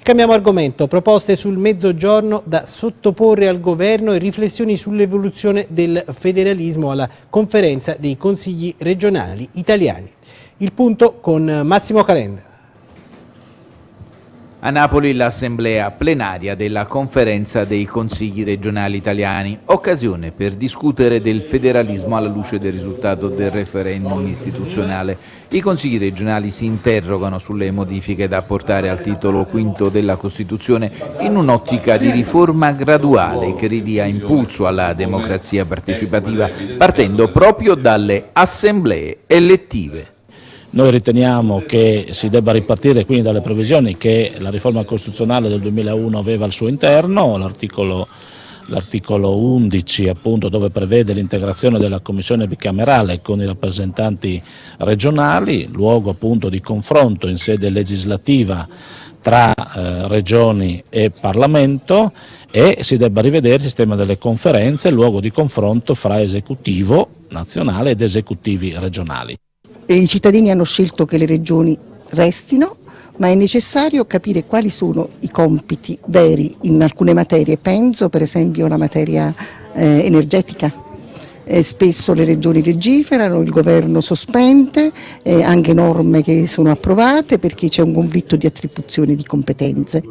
Cambiamo argomento, proposte sul Mezzogiorno da sottoporre al governo e riflessioni sull'evoluzione del federalismo alla conferenza dei consigli regionali italiani. Il punto con Massimo Calenda. A Napoli l'assemblea plenaria della conferenza dei consigli regionali italiani, occasione per discutere del federalismo alla luce del risultato del referendum istituzionale. I consigli regionali si interrogano sulle modifiche da apportare al titolo V della Costituzione in un'ottica di riforma graduale che ridia impulso alla democrazia partecipativa, partendo proprio dalle assemblee elettive. Noi riteniamo che si debba ripartire quindi dalle previsioni che la riforma costituzionale del 2001 aveva al suo interno, l'articolo 11 appunto, dove prevede l'integrazione della commissione bicamerale con i rappresentanti regionali, luogo appunto di confronto in sede legislativa tra regioni e Parlamento, e si debba rivedere il sistema delle conferenze, luogo di confronto fra esecutivo nazionale ed esecutivi regionali. I cittadini hanno scelto che le regioni restino, ma è necessario capire quali sono i compiti veri in alcune materie. Penso per esempio alla materia energetica. Spesso le regioni legiferano, il governo sospende anche norme che sono approvate perché c'è un conflitto di attribuzione di competenze.